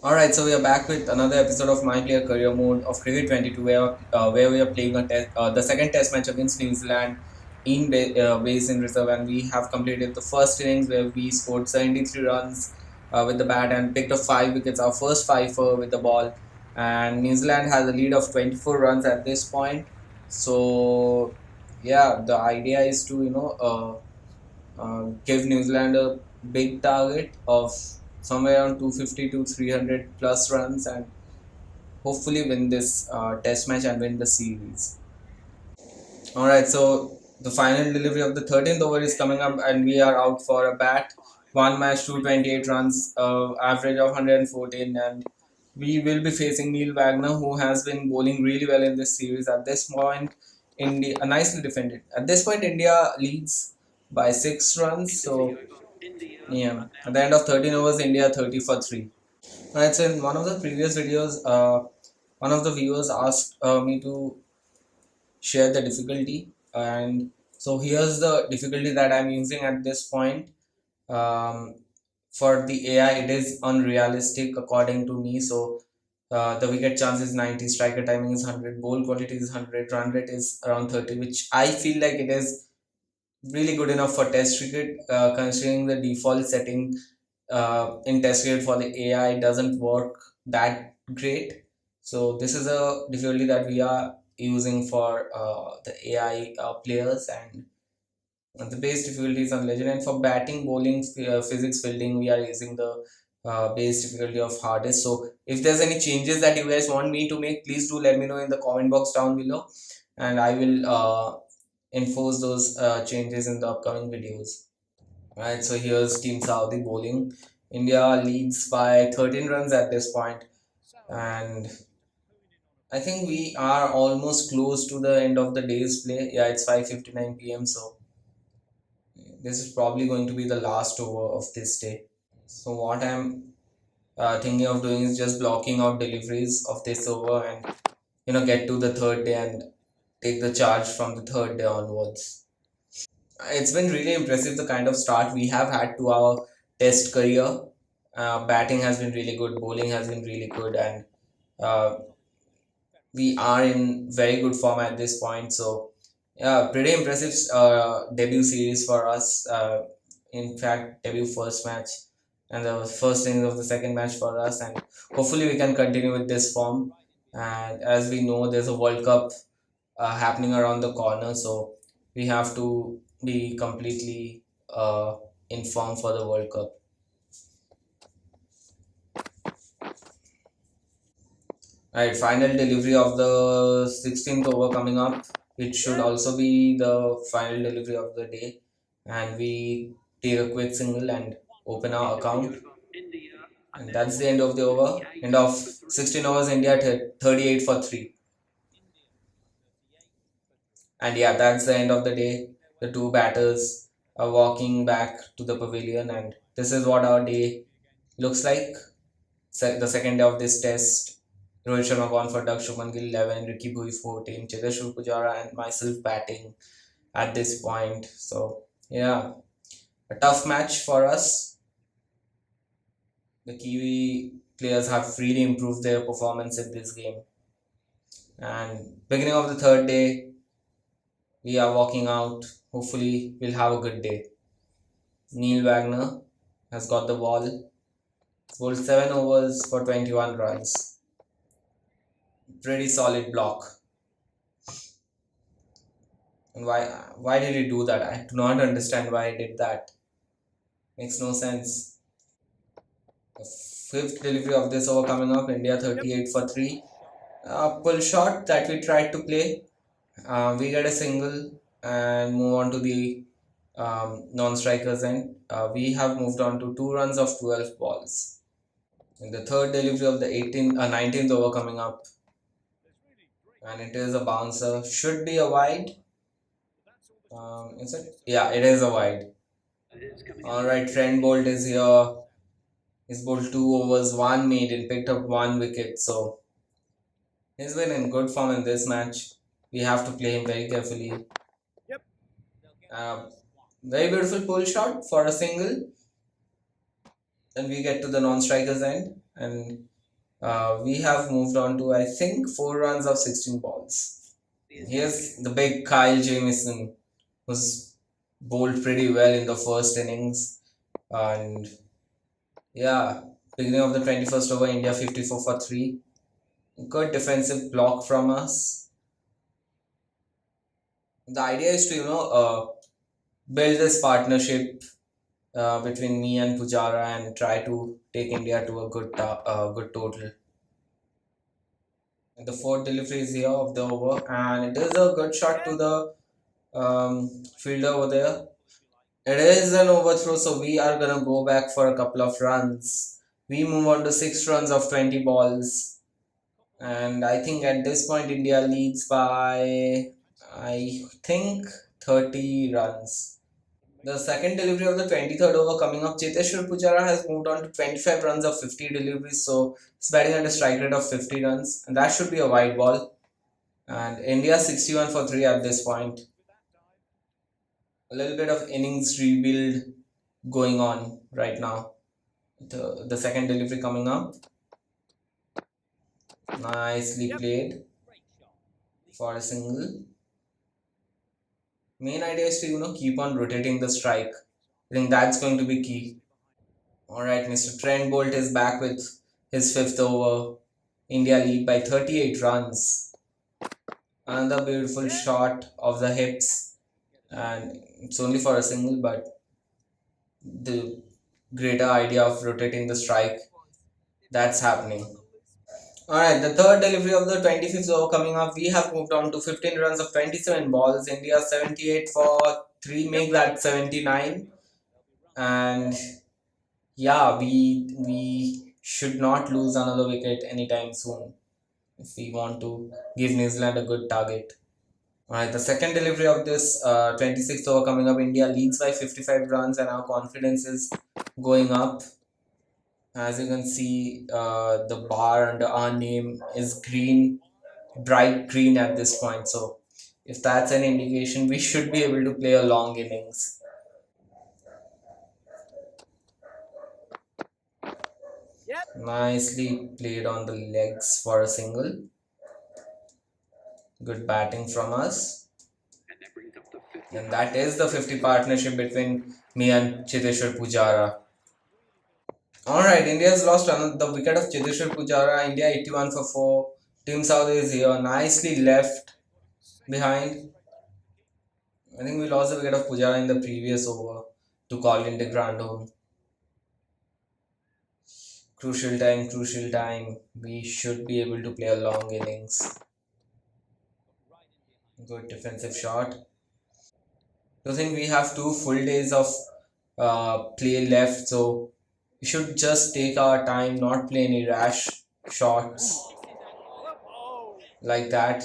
Alright, so we are back with another episode of My Player Career Mode of Cricket 22, where we are playing the second test match against New Zealand base in reserve, and we have completed the first innings where we scored 73 runs with the bat and picked up 5 wickets, our first fifer with the ball. And New Zealand has a lead of 24 runs at this point. So, yeah, the idea is to, give New Zealand a big target of somewhere around 250 to 300 plus runs and hopefully win this test match and win the series. All right, so the final delivery of the 13th over is coming up, and we are out for a bat. One match, 228 runs, average of 114, and we will be facing Neil Wagner, who has been bowling really well in this series. At this point, India nicely defended. At this point, India leads by 6 runs. So yeah, at the end of 13 overs, India 30 for 3. Right, so in one of the previous videos, one of the viewers asked me to share the difficulty, and so here's the difficulty that I'm using at this point. Um, for the AI, it is unrealistic according to me. So the wicket chance is 90, striker timing is 100, bowl quality is 100, run rate is around 30, which I feel like it is really good enough for test cricket, considering the default setting in test cricket for the AI doesn't work that great. So this is a difficulty that we are using for the AI players, and the base difficulty is on legend. And for batting, bowling, physics, fielding, we are using the base difficulty of hardest. So if there's any changes that you guys want me to make, please do let me know in the comment box down below, and I will enforce those changes in the upcoming videos. Right, so here's Team Saudi bowling. India leads by 13 runs at this point, and I think we are almost close to the end of the day's play. Yeah, it's 5:59 p.m. So this is probably going to be the last over of this day. So what I'm thinking of doing is just blocking out deliveries of this over, and get to the third day and take the charge from the third day onwards. It's been really impressive the kind of start we have had to our test career. Batting has been really good, bowling has been really good, and uh, we are in very good form at this point. So, yeah, pretty impressive debut series for us. In fact, debut first match and the first innings of the second match for us, and hopefully we can continue with this form. And as we know, there's a World Cup happening around the corner, so we have to be completely informed for the World Cup. Right, final delivery of the 16th over coming up. It should also be the final delivery of the day, and we take a quick single and open our account, and that's the end of the over. End of 16 overs, India 38 for 3. And yeah, that's the end of the day. The two batters are walking back to the pavilion, and this is what our day looks like. The second day of this test, Rohit Sharma gone for Doug Shubman Gill 11, Ricky Bhui 14, Chedeshwar Pujara, and myself batting at this point. So, yeah, a tough match for us. The Kiwi players have really improved their performance in this game. And beginning of the third day, we are walking out. Hopefully, we'll have a good day. Neil Wagner has got the ball. Bowled 7 overs for 21 runs. Pretty solid block. And why did he do that? I do not understand why he did that. Makes no sense. The fifth delivery of this over coming up. India 38 for 3. Pull shot that we tried to play. We get a single and move on to the non-strikers end. We have moved on to 2 runs of 12 balls. In the third delivery of the 19th over coming up, and it is a bouncer. Should be a wide. Is it? Yeah, it is a wide. All right, Trent Bolt is here. He's bowled 2 overs, one maiden, picked up 1 wicket. So he's been in good form in this match. We have to play him very carefully. Uh, Very beautiful pull shot for a single. Then we get to the non-strikers end, and we have moved on to, I think, 4 runs of 16 balls. Here's the big Kyle Jamieson, who's bowled pretty well in the first innings. And yeah, beginning of the 21st over, India 54 for 3. Good defensive block from us. The idea is to, build this partnership between me and Pujara and try to take India to a good total. The fourth delivery is here of the over, and it is a good shot to the fielder over there. It is an overthrow, so we are gonna go back for a couple of runs. We move on to 6 runs of 20 balls, and I think at this point India leads by, I think, 30 runs. The second delivery of the 23rd over coming up, Cheteshwar Pujara has moved on to 25 runs of 50 deliveries, so he's batting at a strike rate of 50 runs, and that should be a wide ball. And India 61 for 3 at this point. A little bit of innings rebuild going on right now. The second delivery coming up. Nicely played for a single. Main idea is to keep on rotating the strike. I think that's going to be key. Alright, Mr. Trent Bolt is back with his fifth over. India lead by 38 runs. Another beautiful shot of the hips, and it's only for a single, but the greater idea of rotating the strike, that's happening. Alright, the third delivery of the 25th over coming up. We have moved on to 15 runs of 27 balls. India 78 for 3, make that 79. And yeah, we should not lose another wicket anytime soon if we want to give New Zealand a good target. Alright, the second delivery of this 26th over coming up. India leads by 55 runs, and our confidence is going up. As you can see, the bar under our name is green, bright green at this point. So, if that's an indication, we should be able to play a long innings. Nicely played on the legs for a single. Good batting from us. And that is the 50 partnership between me and Chiteshwar Pujara. Alright, India has lost the wicket of Chiteshwar Pujara. India 81 for 4. Team South is here. Nicely left behind. I think we lost the wicket of Pujara in the previous over to Colin de Grandhomme. Crucial time, crucial time. We should be able to play a long innings. Good defensive shot. I think we have 2 full days of play left, so we should just take our time, not play any rash shots like that.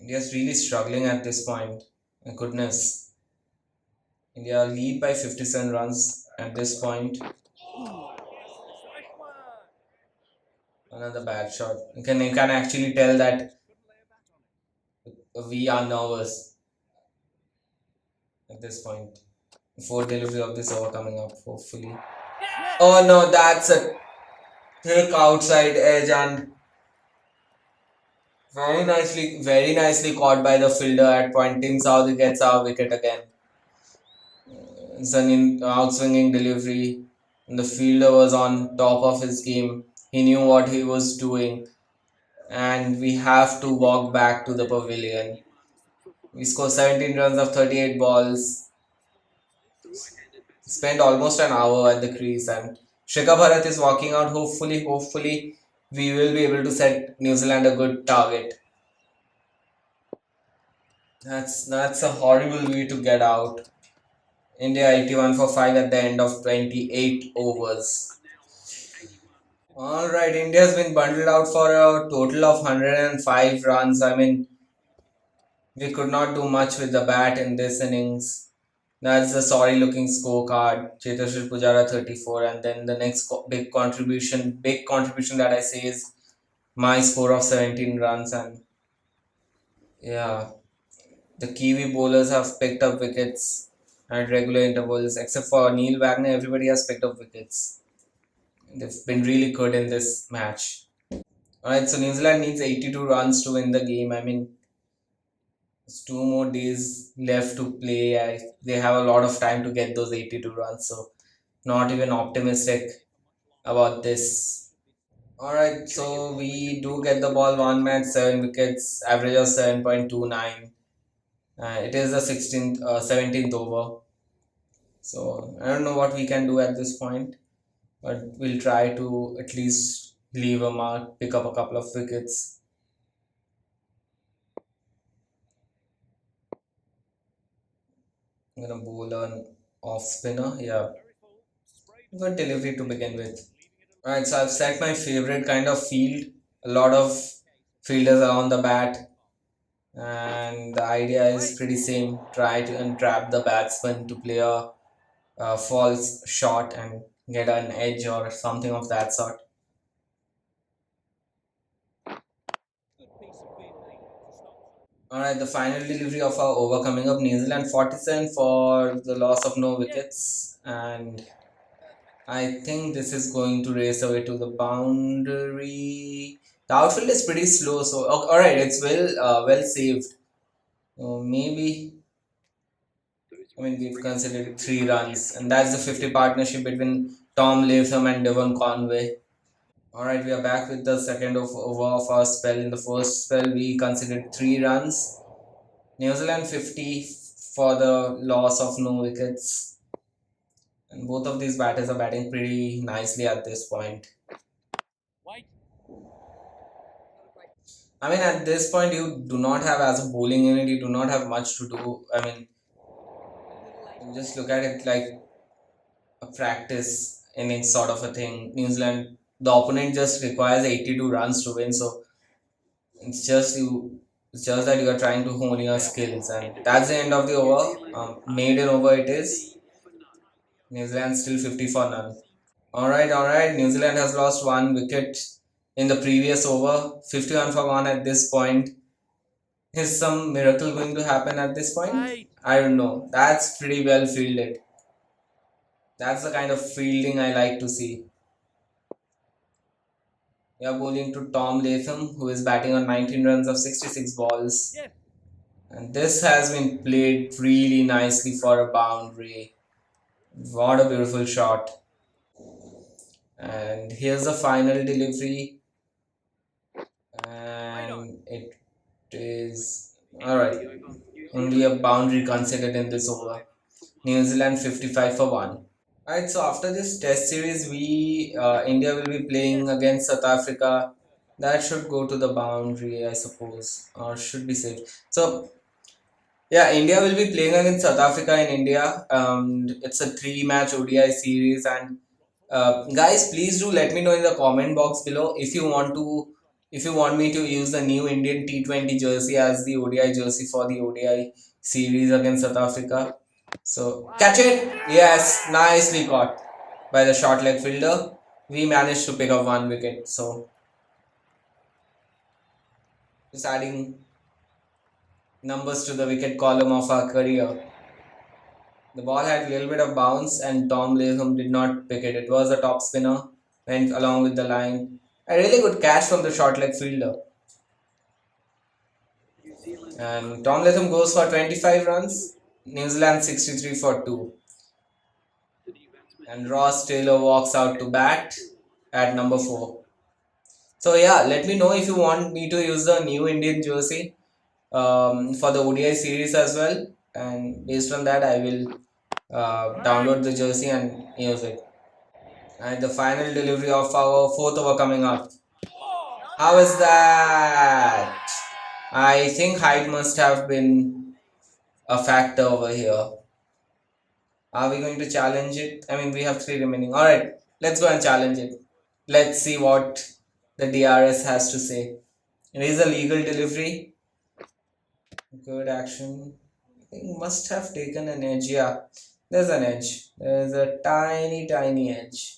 India's really struggling at this point. My goodness. India lead by 57 runs at this point. Another bad shot. You can actually tell that we are nervous at this point. Fourth delivery of this over coming up, hopefully. Oh no, that's a thick outside edge, and very nicely caught by the fielder at point. Tim Southee gets our wicket again. It's an outswinging delivery. And the fielder was on top of his game. He knew what he was doing. And we have to walk back to the pavilion. We score 17 runs of 38 balls. Spent almost an hour at the crease, and Shikhar Bharat is walking out. Hopefully, we will be able to set New Zealand a good target. That's a horrible way to get out. India 81 for 5 at the end of 28 overs. Alright, India's been bundled out for a total of 105 runs. I mean, we could not do much with the bat in this innings. That's the sorry looking scorecard. Cheteshwar Pujara 34, and then the next big contribution that I say is my score of 17 runs. And yeah, the Kiwi bowlers have picked up wickets, at regular intervals. Except for Neil Wagner, everybody has picked up wickets. They've been really good in this match. Alright, so New Zealand needs 82 runs to win the game. I mean, it's 2 more days left to play. They have a lot of time to get those 82 runs, so not even optimistic about this. Alright, so we do get the ball, one match, 7 wickets, average of 7.29. It is the 17th over. So I don't know what we can do at this point, but we'll try to at least leave a mark, pick up a couple of wickets. I'm gonna bowl an off spinner. Yeah, good delivery to begin with. Alright, so I've set my favorite kind of field. A lot of fielders are on the bat, and the idea is pretty same. Try to entrap the batsman to play a false shot and get an edge or something of that sort. Alright, the final delivery of our over coming up. New Zealand 47 for the loss of no wickets, and I think this is going to race away to the boundary. The outfield is pretty slow, so alright, it's well saved. Maybe, I mean, we've considered 3 runs, and that's the 50 partnership between Tom Latham and Devon Conway. Alright, we are back with the second over of our spell. In the first spell, we considered 3 runs. New Zealand 50 for the loss of no wickets. And both of these batters are batting pretty nicely at this point. I mean, at this point, you do not have, as a bowling unit, you do not have much to do. I mean, you just look at it like a practice innings sort of a thing. New Zealand, the opponent just requires 82 runs to win. So it's just you, it's just that you are trying to hone your skills, and that's the end of the over. Maiden over it is. New Zealand still 50 for none. All right. New Zealand has lost 1 wicket in the previous over. 51 for one at this point. Is some miracle going to happen at this point? I don't know. That's pretty well fielded. That's the kind of fielding I like to see. We are bowling to Tom Latham, who is batting on 19 runs of 66 balls. And this has been played really nicely for a boundary. What a beautiful shot. And here's the final delivery. And it is alright. Only a boundary considered in this over. New Zealand 55 for one. Alright, so after this test series, we India will be playing against South Africa. That should go to the boundary, I suppose, or should be safe. So yeah, India will be playing against South Africa in India. It's a 3-match ODI series, and guys, please do let me know in the comment box below if you want me to use the new Indian T20 jersey as the ODI jersey for the ODI series against South Africa. So catch it, yes, nicely caught by the short leg fielder. We managed to pick up 1 wicket. So just adding numbers to the wicket column of our career. The ball had a little bit of bounce, and Tom Latham did not pick it. It was a top spinner, went along with the line. A really good catch from the short leg fielder. And Tom Latham goes for 25 runs, New Zealand 63 for 2. And Ross Taylor walks out to bat at number 4. So, yeah, let me know if you want me to use the new Indian jersey for the ODI series as well. And based on that, I will download the jersey and use it. And the final delivery of our fourth over coming up. How is that? I think height must have been a factor over here. Are we going to challenge it? I mean, we have 3 remaining. Alright, let's go and challenge it. Let's see what the DRS has to say. It is a legal delivery. Good action. I think must have taken an edge. Yeah, there's an edge. There's a tiny edge.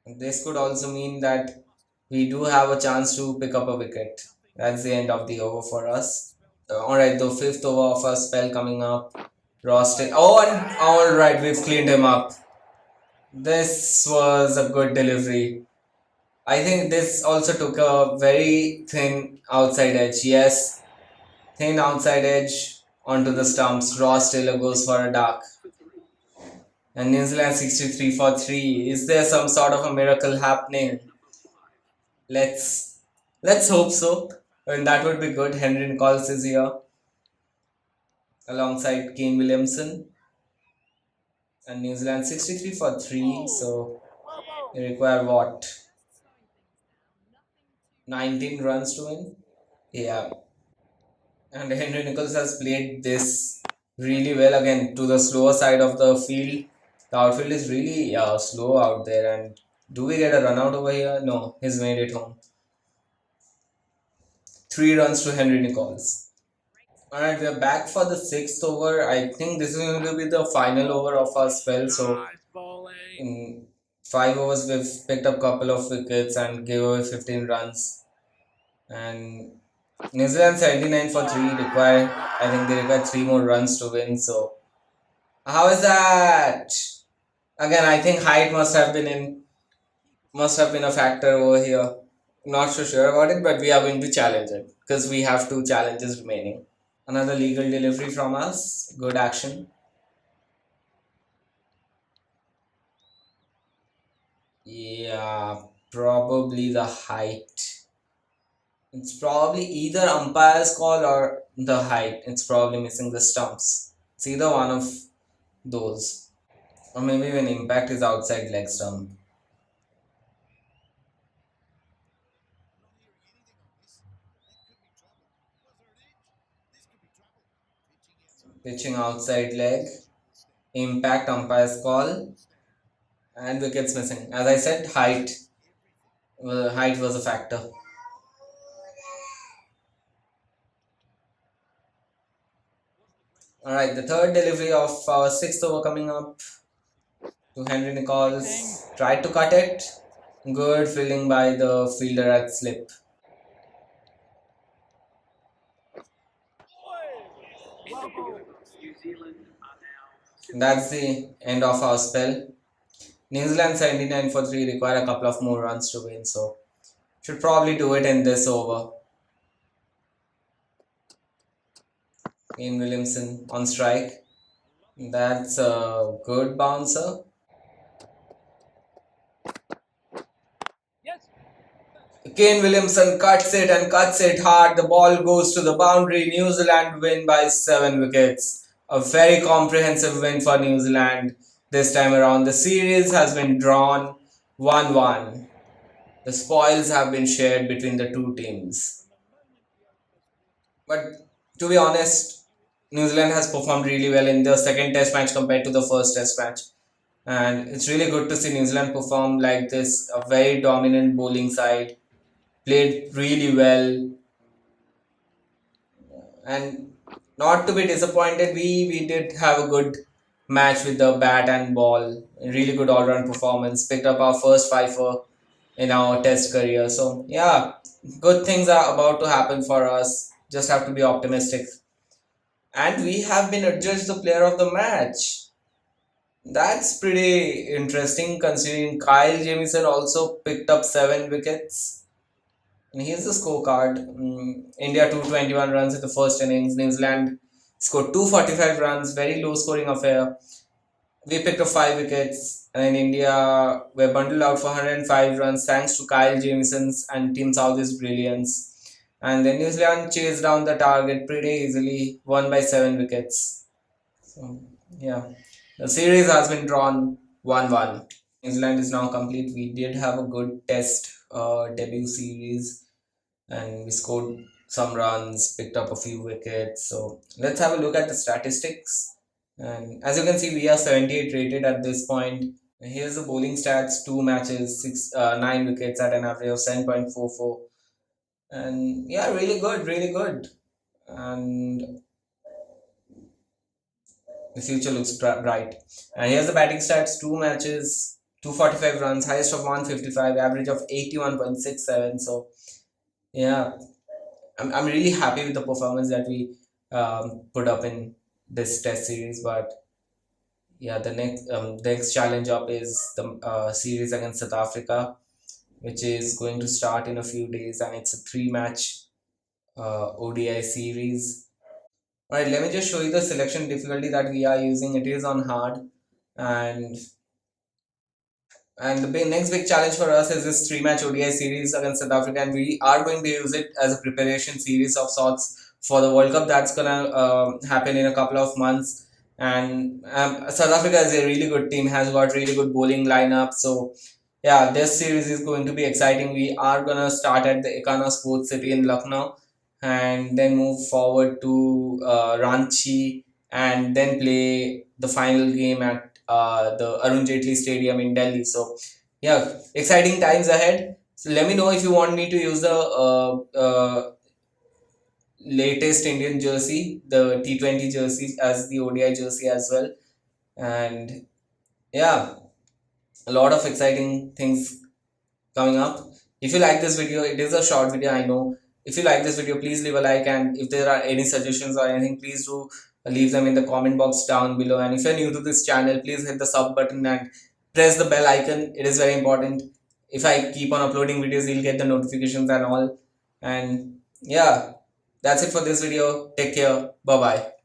This could also mean that we do have a chance to pick up a wicket. That's the end of the over for us. Alright, the fifth over of our spell coming up. Rosted. Oh, and alright, we've cleaned him up. This was a good delivery. I think this also took a very thin outside edge. Yes, thin outside edge onto the stumps. Ross Taylor goes for a duck. And New Zealand 63 for 3. Is there some sort of a miracle happening? Let's let's hope so. And that would be good. Henry Nichols is here alongside Kane Williamson. And New Zealand 63 for 3. So they require what? 19 runs to win? Yeah. And Henry Nichols has played this really well again to the slower side of the field. The outfield is really slow out there. And do we get a run out over here? No, he's made it home. 3 runs to Henry Nichols. Alright, we are back for the sixth over. I think this is going to be the final over of our spell. So, in 5 overs, we've picked up a couple of wickets and gave away 15 runs. And New Zealand 79 for 3 require, I think they require 3 more runs to win. So, how is that? Again, I think height must have been a factor over here. Not so sure about it, but we are going to challenge it because we have 2 challenges remaining. Another legal delivery from us. Good action. Yeah, probably the height. It's probably either umpire's call or the height. It's probably missing the stumps. It's either one of those. Or maybe when impact is outside leg stump. Pitching outside leg. Impact umpire's call. And wickets missing. As I said, height was a factor. Alright, the third delivery of our sixth over coming up to Henry Nichols. Tried to cut it. Good fielding by the fielder at slip. That's the end of our spell. New Zealand 79 for 3 require a couple of more runs to win, so should probably do it in this over. Ian Williamson on strike. That's a good bouncer. Kane Williamson cuts it and cuts it hard. The ball goes to the boundary. New Zealand win by 7 wickets. A very comprehensive win for New Zealand this time around. The series has been drawn 1-1. The spoils have been shared between the two teams. But to be honest, New Zealand has performed really well in the second test match compared to the first test match. And it's really good to see New Zealand perform like this. A very dominant bowling side. Played really well. And not to be disappointed, we did have a good match with the bat and ball. A really good all round performance. Picked up our first fifer in our test career. So, yeah, good things are about to happen for us. Just have to be optimistic. And we have been adjudged the player of the match. That's pretty interesting considering Kyle Jamieson also picked up 7 wickets. And here's the scorecard. India 221 runs in the first innings. New Zealand scored 245 runs. Very low scoring affair. We picked up 5 wickets. And India were bundled out for 105 runs thanks to Kyle Jamieson's and Team South's brilliance. And then New Zealand chased down the target pretty easily, won by 7 wickets. So, yeah, the series has been drawn 1-1. New Zealand is now complete. We did have a good test debut series and we scored some runs, picked up a few wickets. So, let's have a look at the statistics. And as you can see, we are 78 rated at this point. And here's the bowling stats: 2 matches, 9 wickets at an average of 7.44. And yeah, really good, really good. And the future looks bright. And here's the batting stats: 2 matches, 245 runs, highest of 155, average of 81.67. So, yeah, I'm really happy with the performance that we put up in this test series. But yeah, the next challenge up is the series against South Africa, which is going to start in a few days, and it's a three-match ODI series. All right, let me just show you the selection difficulty that we are using. It is on hard, and the next big challenge for us is this three-match ODI series against South Africa, and we are going to use it as a preparation series of sorts for the World Cup that's gonna happen in a couple of months. And South Africa is a really good team, has got really good bowling lineup. So yeah, this series is going to be exciting. We are gonna start at the Ekana Sports City in Lucknow, and then move forward to Ranchi, and then play the final game at the Arun Jaitley Stadium in Delhi. So yeah, exciting times ahead. So let me know if you want me to use the latest Indian jersey, the T20 jersey, as the ODI jersey as well. And yeah, a lot of exciting things coming up. If you like this video, it is a short video, I know. If you like this video, please leave a like, and if there are any suggestions or anything, please do leave them in the comment box down below. And if you're new to this channel, please hit the sub button and press the bell icon. It is very important. If I keep on uploading videos, you'll get the notifications and all. And yeah, that's it for this video. Take care. Bye bye.